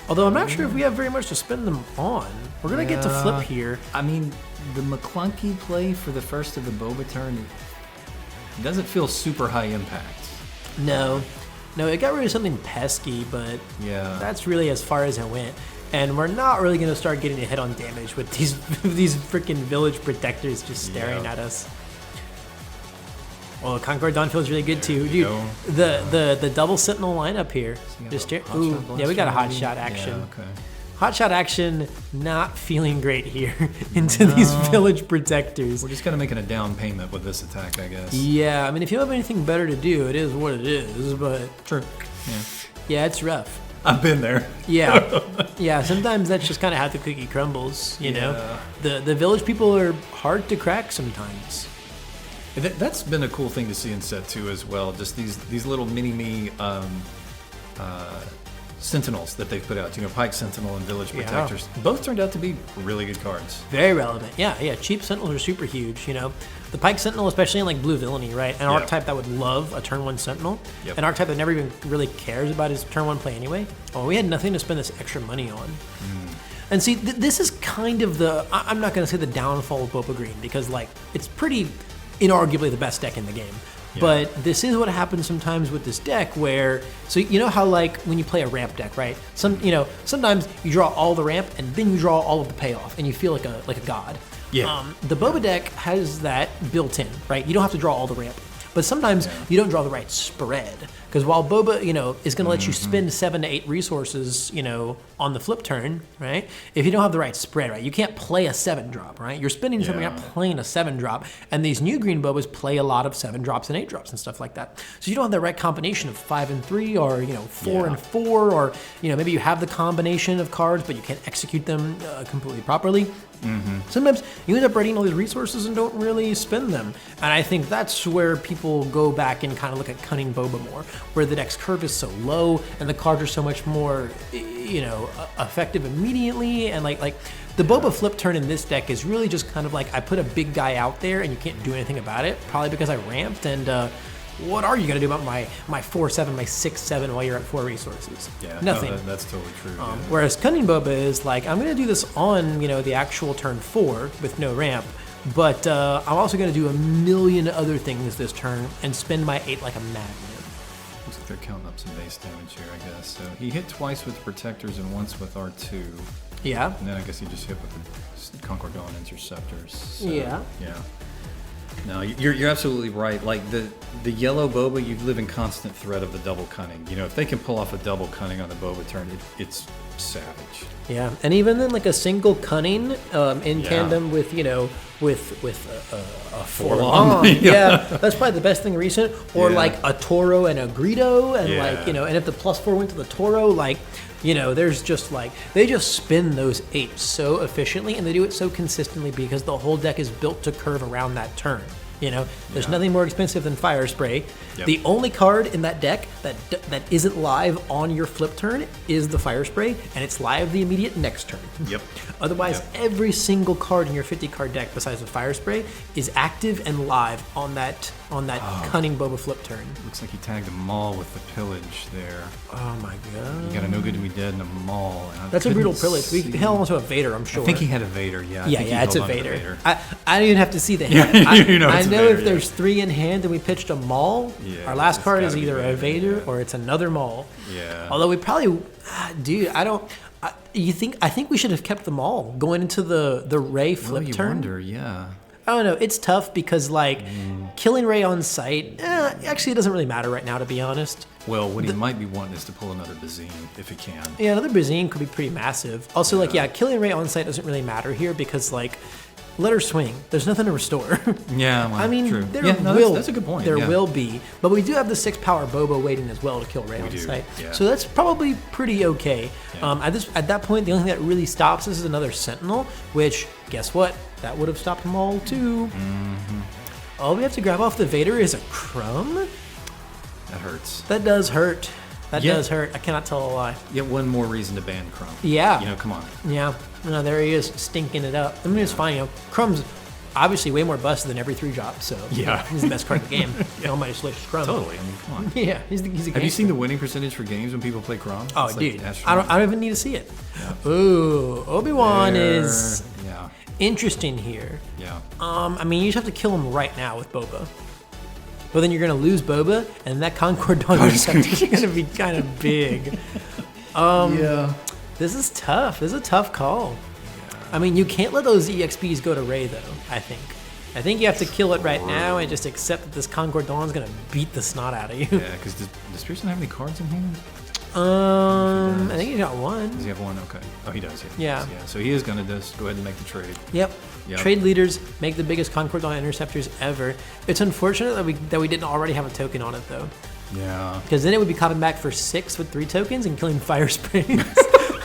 Although I'm not sure if we have very much to spend them on. We're going to get to flip here. I mean, the McClunky play for the first of the Boba turn doesn't feel super high impact. No, it got rid of something pesky, but that's really as far as it went. And we're not really going to start getting a hit on damage with these freaking village protectors just staring at us. Well, Concord Dawn feels really good too, dude. The double Sentinel lineup here. Just ooh, yeah, we got a hot shot action. Yeah, okay. Hot shot action, not feeling great here into these village protectors. We're just kind of making a down payment with this attack, I guess. Yeah, I mean, if you don't have anything better to do, it is what it is. But True. Yeah, it's rough. I've been there. Yeah. Sometimes that's just kind of how the cookie crumbles. You know, the village people are hard to crack sometimes. That's been a cool thing to see in set 2 as well. Just these little mini-me Sentinels that they've put out. You know, Pike Sentinel and Village Protectors. Both turned out to be really good cards. Very relevant. Yeah. Cheap Sentinels are super huge, you know. The Pike Sentinel, especially in like Blue Villainy, right? An archetype that would love a turn 1 Sentinel. An archetype that never even really cares about his turn 1 play anyway. Oh, we had nothing to spend this extra money on. And see, this is kind of I'm not going to say the downfall of Boba Green, because like it's pretty inarguably the best deck in the game. But this is what happens sometimes with this deck where, so you know how like when you play a ramp deck, right? Sometimes you draw all the ramp and then you draw all of the payoff and you feel like a god. The Boba deck has that built in, right? You don't have to draw all the ramp. But sometimes you don't draw the right spread. Because while Boba, is going to let you spend 7 to 8 resources, on the flip turn, right? If you don't have the right spread, right? You can't play a 7-drop, right? You're spending something, you're not playing a 7-drop. And these new green Bobas play a lot of 7-drops and 8-drops and stuff like that. So you don't have the right combination of 5 and 3 or, 4 and 4 or, maybe you have the combination of cards, but you can't execute them completely properly. Sometimes you end up writing all these resources and don't really spend them. And I think that's where people go back and kind of look at Cunning Boba more, where the deck's curve is so low and the cards are so much more, effective immediately. And like the Boba flip turn in this deck is really just kind of like I put a big guy out there and you can't do anything about it, probably because I ramped. And what are you going to do about my 4/7, my 6/7 while you're at 4 resources? Nothing. No, that's totally true. Whereas Cunning Boba is like, I'm going to do this on, the actual turn 4 with no ramp, but I'm also going to do a million other things this turn and spend my 8 like a madman. Looks like they're counting up some base damage here, I guess. So he hit twice with Protectors and once with R2. Yeah. And then I guess he just hit with the Concord Dawn Interceptors. So, yeah. No, you're absolutely right. Like the yellow Boba, you live in constant threat of the double Cunning. If they can pull off a double Cunning on the Boba turn, it's savage. Yeah, and even then, like a single Cunning in tandem with with a Forlong. That's probably the best thing recent. Or like a Toro and a Greedo, and and if the +4 went to the Toro, there's just like they just spin those 8 so efficiently, and they do it so consistently because the whole deck is built to curve around that turn. There's nothing more expensive than Fire Spray. The only card in that deck that isn't live on your flip turn is the Fire Spray, and it's live the immediate next turn. Otherwise, every single card in your 50-card deck besides the Fire Spray is active and live on that Cunning Boba flip turn. Looks like he tagged a Maul with the Pillage there. Oh my god. You got a No Good to Be Dead and a Maul. And that's a brutal Pillage. We held onto a Vader, I'm sure. I think he had a Vader, yeah. It's a Vader. I don't even have to see the hand. I know if there's 3 in hand and we pitched a Maul, our last card is either a Vader or it's another Maul. Although we probably, dude, I think we should have kept them all going into the Ray flip turn. Wonder, I don't know. It's tough because killing Ray on sight, actually it doesn't really matter right now, to be honest. Well, what he might be wanting is to pull another Bazine if he can. Yeah, another Bazine could be pretty massive. Also, killing Ray on sight doesn't really matter here because let her swing. There's nothing to restore. True. That's a good point. There will be, but we do have the 6-power Boba waiting as well to kill Ray on sight. So that's probably pretty okay. At that point, the only thing that really stops us is another Sentinel, which, guess what? That would have stopped them all too. All we have to grab off the Vader is a Crumb. That hurts. That does hurt. That does hurt. I cannot tell a lie. Yet one more reason to ban Crumb. Yeah. Come on. Yeah. No, there he is, stinking it up. I mean, it's fine. Crumb's obviously way more busted than every 3-drop, so he's the best card in the game. Nobody slashes Crumb. Totally. I mean, come on. Yeah, he's a Have you seen the winning percentage for games when people play Crumb? Oh, dude. I don't even need to see it. Ooh, Obi-Wan is interesting here. I mean, you just have to kill him right now with Boba. But then you're going to lose Boba, and that Concord Dawn is going to be kind of big. This is tough. This is a tough call. I mean, you can't let those EXPs go to Ray, though, I think. I think you have to kill it right now and just accept that this Concord Dawn is going to beat the snot out of you. Yeah, because does Pearson have any cards in hand? I think he's got 1. Does he have 1? Okay. Oh, he does. Yeah. So he is going to just go ahead and make the trade. Yep. Trade leaders make the biggest Concord Dawn Interceptors ever. It's unfortunate that we didn't already have a token on it, though. Yeah. Because then it would be coming back for 6 with 3 tokens and killing Fire Sprays.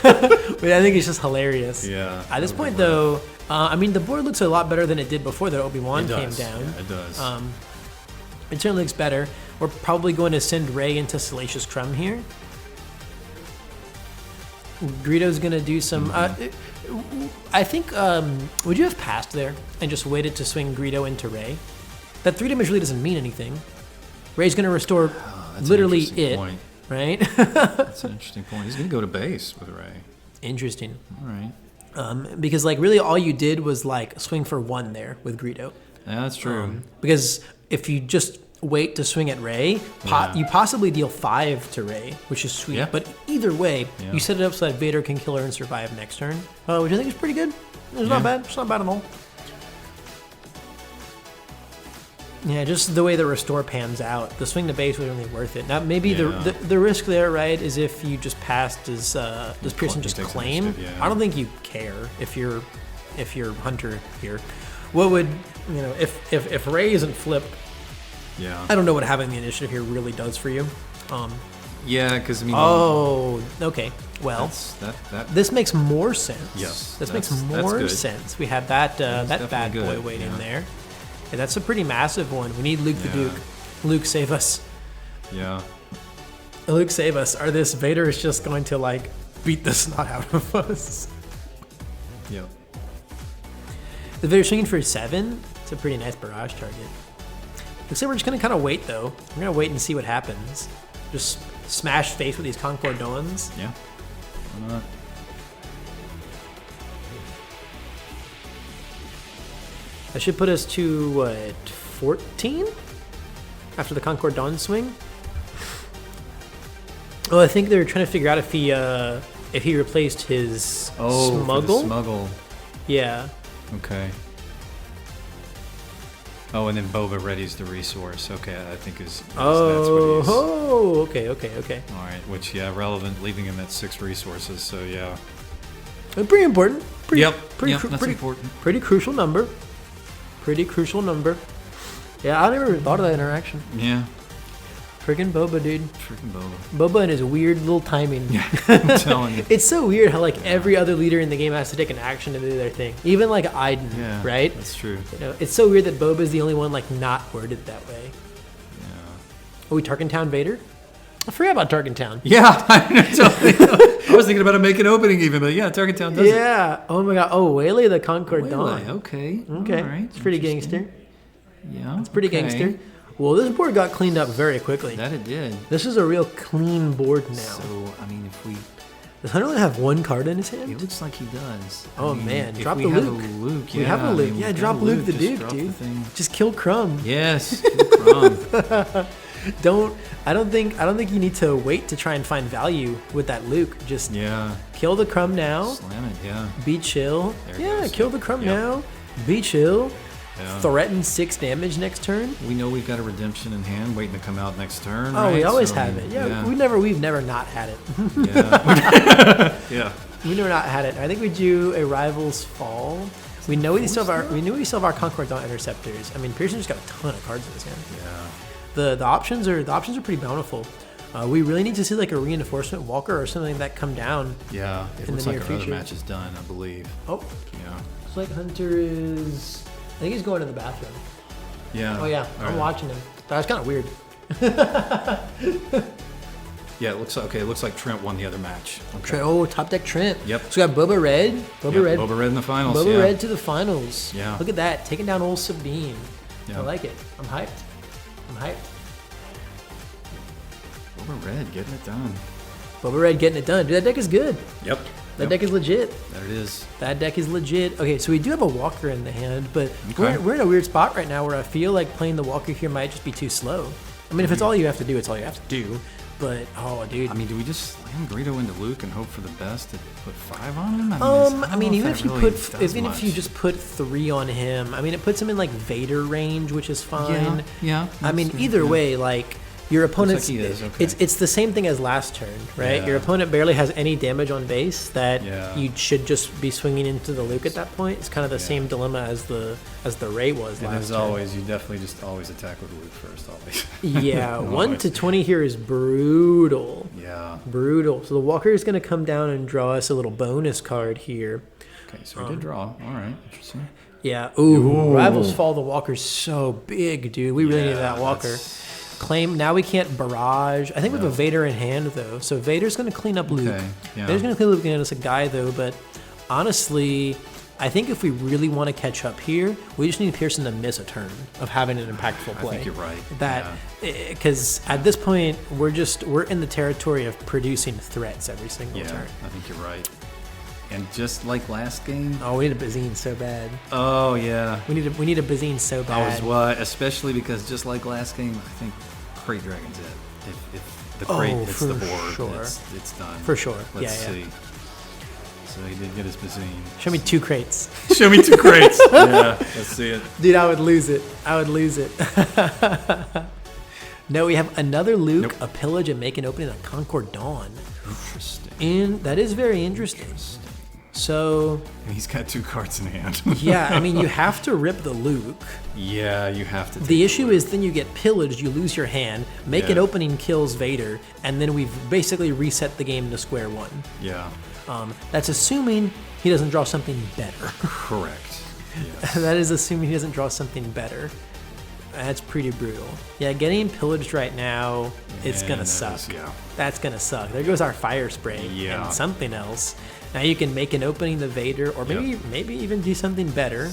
But I think it's just hilarious. Yeah. At this point, though, I mean, the board looks a lot better than it did before that Obi-Wan came down. Yeah, it does. It certainly looks better. We're probably going to send Rey into Salacious Crumb here. Greedo's going to do some... I think... would you have passed there and just waited to swing Greedo into Rey? That 3 damage really doesn't mean anything. Rey's going to restore literally it. Point. Right? That's an interesting point. He's going to go to base with Rey. Interesting. All right. Because, like, really all you did was, like, swing for 1 there with Greedo. Yeah, that's true. Because if you just wait to swing at Rey, you possibly deal 5 to Rey, which is sweet. Yeah. But either way, you set it up so that Vader can kill her and survive next turn, which I think is pretty good. It's not bad. It's not bad at all. Yeah, just the way the restore pans out, the swing to base was really worth it. Now, maybe the risk there, right, is if you just pass, does Pearson just claim? I don't think you care if you're Hunter here. What would, if Rey isn't flipped, I don't know what having the initiative here really does for you. Yeah, because I mean. Oh, okay. Well, this makes more sense. Yes, this makes more sense. We have that bad boy waiting there. Yeah, that's a pretty massive one. We need Luke the Duke. Luke, save us. Yeah. Luke, save us. Or this Vader is just going to like beat the snot out of us. Yep. The Vader swinging for 7. It's a pretty nice barrage target. Looks like we're just gonna kind of wait though. We're gonna wait and see what happens. Just smash face with these Concord Dons. Yeah. Why not? That should put us to what, 14 after the Concord Dawn swing. Oh, I think they're trying to figure out if he replaced his smuggle. For the smuggle. Yeah. Okay. Oh, and then Boba readies the resource. Okay, I think that's what he's... Okay. All right, which relevant, leaving him at 6 resources. So yeah. Pretty important. Pretty that's important. Pretty crucial number. Yeah, I never thought of that interaction. Yeah. Freaking Boba, dude. Freaking Boba. Boba and his weird little timing. Yeah, I'm telling you. It's so weird how like every other leader in the game has to take an action to do their thing. Even like Iden, right? That's true. It's so weird that Boba's the only one like not worded that way. Yeah. Are we Tarkin Town Vader? I forgot about Tarkin Town. Yeah, I was thinking about a make an opening even, but yeah, Tarkin Town does it. Yeah. Oh my god. Oh, Waylay the Concord Dawn. Okay. All right. It's pretty gangster. Yeah. It's pretty gangster. Well, this board got cleaned up very quickly. That it did. This is a real clean board now. So, I mean, if we... Does Hunter only have 1 card in his hand? It looks like he does. Oh, man. Drop the Luke. We have a Luke. Yeah, drop Luke the Duke, dude. Just kill Crumb. Yes, kill Crumb. I don't think you need to wait to try and find value with that Luke. Just kill the Crumb now. Slam it, yeah. Be chill. There kill the Crumb now. Be chill. Yeah. Threaten 6 damage next turn. We know we've got a redemption in hand waiting to come out next turn. Oh, we always have it. Yeah, we've never not had it. Yeah. We never not had it. I think we do a Rival's Fall. We know we still have our Concord Dawn Interceptors. I mean, Pearson just got a ton of cards in his hand. Yeah. The options are pretty bountiful. We really need to see like a reinforcement walker or something like that come down. Yeah. It in looks the near like our future. other match is done, I believe. Oh. Yeah. Looks like Hunter is. I think he's going to the bathroom. Yeah. Oh yeah. I'm watching him. That's kind of weird. Yeah, it looks like Trent won the other match. Okay. Top deck Trent. Yep. So we got Boba Red. Boba Red in the finals. Boba Red to the finals. Yeah. Look at that. Taking down old Sabine. Yeah. I like it. I'm hyped. Boba Red getting it done. Boba Red getting it done. Dude, that deck is good. Yep. That deck is legit. There it is. That deck is legit. Okay, so we do have a Walker in the hand, but we're in a weird spot right now where I feel like playing the Walker here might just be too slow. I mean, if it's all you have to do, it's all you have to do. But, dude. I mean, do we just slam Greedo into Luke and hope for the best to put 5 on him? Even if you just put 3 on him, I mean, it puts him in like Vader range, which is fine. Yeah. I mean, either way, like your opponent's Looks like he is, okay. it's the same thing as last turn, right? Yeah. Your opponent barely has any damage on base that Yeah. you should just be swinging into the Luke at that point. It's kind of the same dilemma as the Rey was And last as turn. always, you definitely just always attack with Luke first, always. Yeah, 1 to 20 here is brutal. Yeah. Brutal. So the Walker is going to come down and draw us a little bonus card here. Okay, so we did draw. All right, interesting. Yeah. Ooh. Rivals Fall the Walker's so big, dude. We really need that Walker. Claim. Now we can't barrage. I think we have a Vader in hand, though. So Vader's going to clean up Luke. Okay, yeah. Vader's going to clean up Luke and get us a guy, though. But honestly, I think if we really want to catch up here, we just need Pearson to miss a turn of having an impactful play. I think you're right. Because at this point, we're in the territory of producing threats every single turn. I think you're right. And just like last game. Oh, we need a Bazine so bad. Oh yeah. We need a Bazine so bad. Especially because just like last game, I think Crate Dragon's it. If the crate hits the board, sure. it's done. For sure. Let's see. So he did get his Bazine. Show me 2 crates. Show me 2 crates. Yeah, let's see it. Dude, I would lose it. No, we have another Luke, a Pillage, and make an opening at Concord Dawn. Interesting. That is very interesting. So he's got 2 cards in hand. Yeah, I mean, you have to rip the Luke. Yeah, you have to. The issue is then you get pillaged, you lose your hand, make an opening kills Vader, and then we've basically reset the game to square one. Yeah. That's assuming he doesn't draw something better. Correct. Yes. That is assuming he doesn't draw something better. That's pretty brutal. Yeah, getting pillaged right now, it's gonna suck. That's gonna suck. There goes our fire spray and something else. Now you can make an opening the Vader, or maybe even do something better.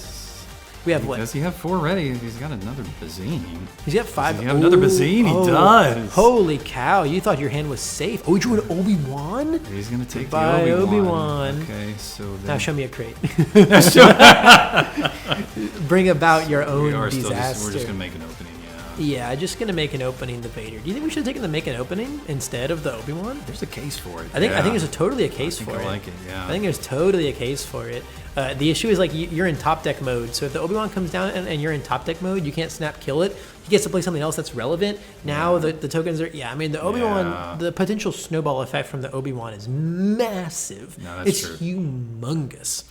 We have what? Does he have 4 ready? He's got another Bazine. He's got 5. Does he have another Bazine? He does. Holy cow! You thought your hand was safe. Oh, he drew an Obi-Wan. He's gonna take Goodbye, the Obi-Wan. Okay, so then... Now show me a crate. Bring about your own disaster. We're just gonna make an opening. Yeah, just gonna make an opening the Vader. Do you think we should have taken the make an opening instead of the Obi-Wan? There's a case for it. I think there's totally a case for it. I like it. Yeah. I think there's totally a case for it. The issue is like you're in top deck mode, so if the Obi-Wan comes down and you're in top deck mode, you can't snap kill it. He gets to play something else that's relevant. Now the tokens are I mean the Obi-Wan, the potential snowball effect from the Obi-Wan is massive. No, that's true. It's humongous.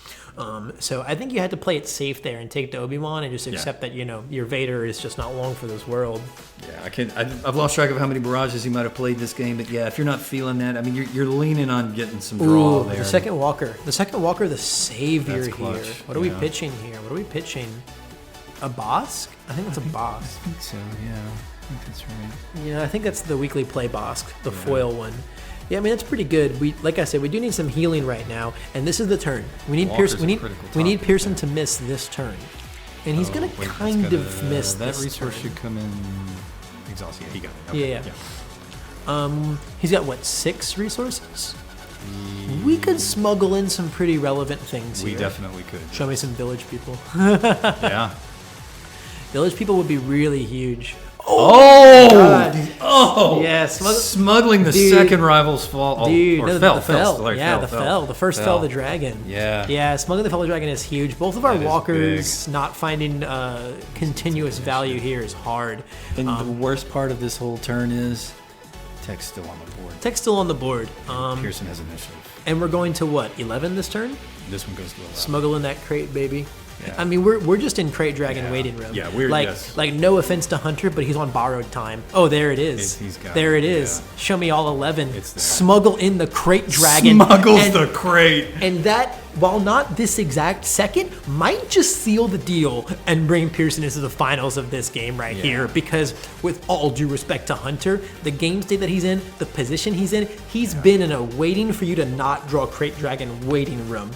So I think you had to play it safe there and take the Obi-Wan and just accept that your Vader is just not long for this world. Yeah, I've lost track of how many barrages he might have played this game, but if you're not feeling that, I mean, you're leaning on getting some draw there. The second Walker, the savior here. What are we pitching here? A Bosk? I think it's a Bosk. I think so. Yeah, I think that's right. Yeah, I think that's the weekly play Bosk, the foil one. Yeah, I mean that's pretty good. Like I said, we do need some healing right now, and this is the turn. We need Pearson. We need Pearson to miss this turn, and he's gonna kind of miss that this resource turn. should come in. Exhaust. Yeah, he got it. Okay, yeah. He's got what, 6 resources? We could smuggle in some pretty relevant things here. We definitely could. Show me some village people. Yeah. Village people would be really huge. Oh! Yeah, smuggling the second rival's fall. Dude, or the fell. The first fell the dragon. Yeah, smuggling the fell the dragon is huge. Both of our walkers not finding continuous value here is hard. And the worst part of this whole turn is tech's still on the board. Pearson has initiative. And we're going to what, 11 this turn? This one goes to 11. Smuggle in that crate, baby. Yeah. I mean, we're just in Crate Dragon waiting room. Yeah, we're like no offense to Hunter, but he's on borrowed time. Oh, there it is. There it is. Yeah. Show me all 11. It's there. Smuggle in the Crate Dragon. Smuggles the crate. And that, while not this exact second, might just seal the deal and bring Pearson into the finals of this game here. Because with all due respect to Hunter, the game state that he's in, the position he's in, he's been in a waiting for you to not draw Crate Dragon waiting room.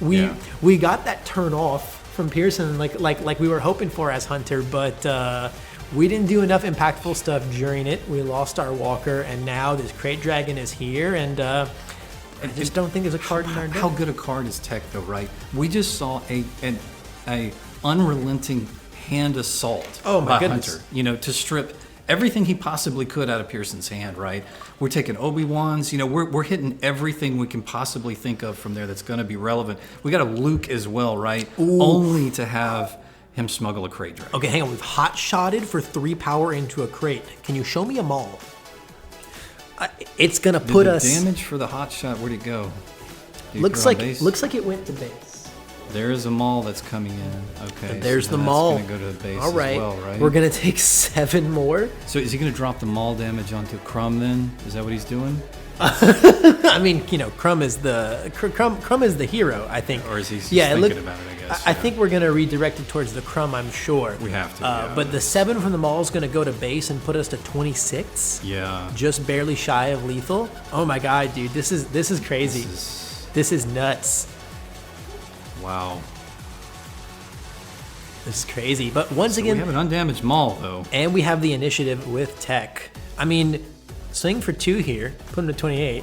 We got that turn off from Pearson like we were hoping for as Hunter, but we didn't do enough impactful stuff during it. We lost our Walker, and now this Crate Dragon is here, and I just don't think there's a card in our deck. How good a card is Tech, though, right? We just saw a unrelenting hand assault by Hunter, to strip everything he possibly could out of Pearson's hand, right? We're taking Obi-Wans, we're hitting everything we can possibly think of from there that's going to be relevant. We got a Luke as well, right? Ooh. Only to have him smuggle a Crate Dragon. Okay, hang on. We've hot-shotted for 3 power into a crate. Can you show me a Maul? It's going to put us... damage for the hot shot, where'd it go? Looks like it went to base. There is a Maul that's coming in. Okay. And there's the Maul. That's going to go to the base All right. as well, right? We're going to take 7 more. So is he going to drop the Maul damage onto Crumb then? Is that what he's doing? I mean, Crumb is the hero, I think. Or is he just thinking about it, I guess? I think we're going to redirect it towards the Crumb, I'm sure. We have to, But the 7 from the mall is going to go to base and put us to 26. Yeah. Just barely shy of lethal. Oh my god, dude. This is crazy. This is nuts. Wow. This is crazy. But once again... we have an undamaged mall, though. And we have the initiative with tech. I mean... Swing for 2 here, put him to 28.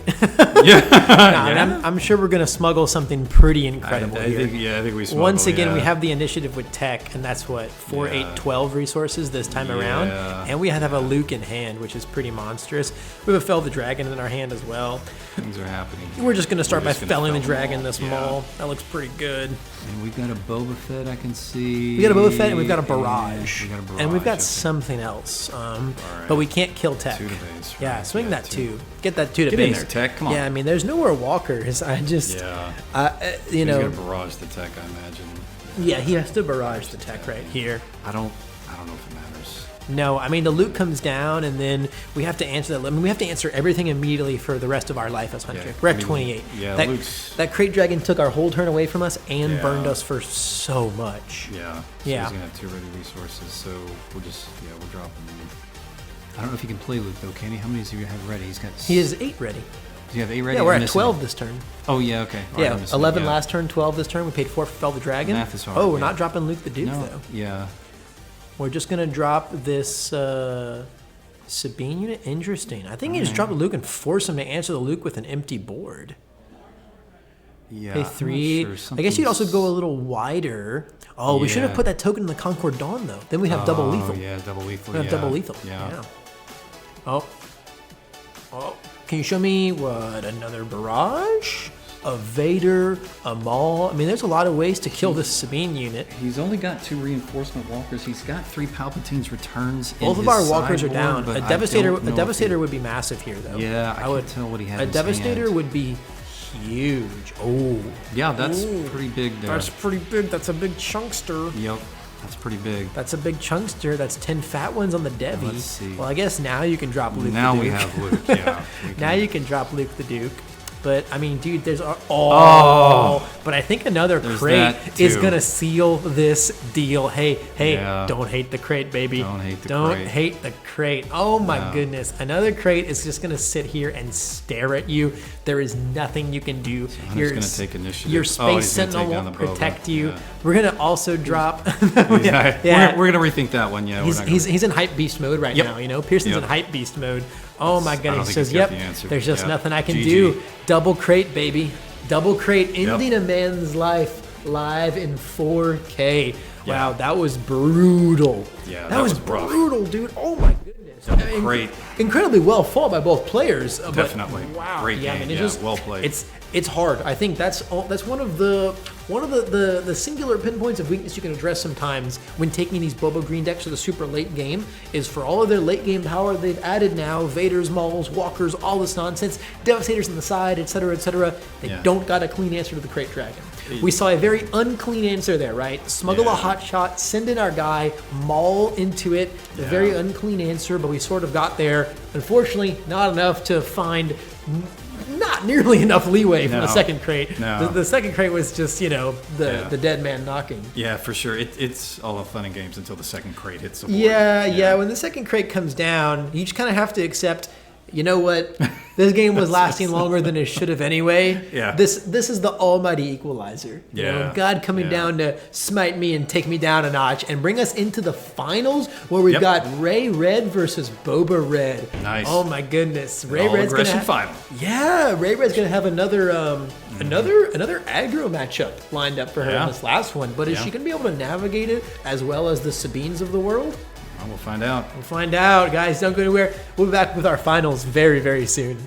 I'm sure we're going to smuggle something pretty incredible here. I think we smuggle. Once again, we have the initiative with tech, and that's what, 4, 8, 12 resources this time around. And we have a Luke in hand, which is pretty monstrous. We have a Fell the Dragon in our hand as well. Things are happening. We're just going to start by felling the dragon this mall. That looks pretty good. And we've got a Boba Fett, I can see. We got a Boba Fett, and we've got a Barrage. And we've got okay. something else. But we can't kill tech. 2 to base, right? Yeah, swing that 2. Get that 2 to Get base. in there, tech. Come on. Yeah, I mean, there's nowhere walkers. I just, He's you know. gonna barrage the tech, I imagine. Yeah, he has to barrage the tech right here. I don't know if it matters. No, I mean, the loot comes down, and then we have to answer that. I mean, we have to answer everything immediately for the rest of our life as Hunter. Yeah, We're at 28. Yeah, that crate dragon took our whole turn away from us and burned us for so much. Yeah. So he's gonna have 2 ready resources, so we're dropping them. I don't know if he can play Luke though, can he? How many does he have ready? He has 8 ready. Does he have 8 ready? Yeah, we're at 12 this turn. Oh yeah, okay. Yeah, 11 last turn, 12 this turn. We paid 4 for Fell the Dragon. Math is hard. Oh, we're not dropping Luke the Duke though. Yeah. We're just gonna drop this Sabine unit. Interesting. I think you just drop a Luke and force him to answer the Luke with an empty board. Yeah. Pay 3. Sure. I guess you'd also go a little wider. Oh, we should have put that token in the Concord Dawn though. Then we have double lethal. Yeah, double lethal. We have double lethal. Yeah. Oh. Can you show me what? Another Barrage? A Vader, a Maul. I mean, there's a lot of ways to kill this Sabine unit. He's only got 2 reinforcement walkers. He's got 3 Palpatine's returns. Both of our walkers are down. A Devastator would be massive here, though. Yeah, I would tell what he has. A Devastator would be huge. Oh, yeah, that's pretty big there. That's pretty big. That's a big chunkster. Yep, that's pretty big. That's a big chunkster. That's 10 fat ones on the Devi. Let's see. Well, I guess now you can drop Luke now the Duke. we have Luke, yeah. Now you can drop Luke the Duke. But, I mean, dude, there's... But I think another crate is going to seal this deal. Hey, don't hate the crate, baby. Don't hate the crate. Don't hate the crate. Oh, my goodness. Another crate is just going to sit here and stare at you. There is nothing you can do. So Hunter's going to take initiative. Your Space Sentinel won't protect you. Yeah. We're going to also drop... We're going to rethink that one, yeah. He's in hype beast mode right now, you know? Pearson's in hype beast mode. Oh my goodness. He says, there's just nothing I can do. Double crate, baby. Double crate, ending a man's life live in 4K. Wow, that was brutal. Yeah, that was brutal, dude. Oh my goodness. Double crate. Incredibly well fought by both players. Definitely. Wow. Great game. I mean, well played. It's hard. I think that's one of the singular pinpoints of weakness you can address sometimes when taking these Bobo Green decks to the super late game is for all of their late game power they've added now, Vaders, Mauls, Walkers, all this nonsense, Devastators on the side, etc., etc. They don't got a clean answer to the Crate Dragon. We saw a very unclean answer there, right? Smuggle a hot shot, send in our guy, maul into it. A very unclean answer, but we sort of got there. Unfortunately, not enough to find not nearly enough leeway from the second crate. No. The second crate was just, the dead man knocking. Yeah, for sure. It's all fun and games until the second crate hits the board. Yeah. When the second crate comes down, you just kind of have to accept, you know what? This game was lasting longer than it should have anyway. Yeah. This is the almighty equalizer. You know, God coming down to smite me and take me down a notch and bring us into the finals where we've got Ray Red versus Boba Red. Nice. Oh my goodness. Ray Red's aggression final. Yeah, Ray Red's gonna have another aggro matchup lined up for her in this last one. But is she gonna be able to navigate it as well as the Sabines of the world? Well, we'll find out. We'll find out, guys. Don't go anywhere. We'll be back with our finals very, very soon.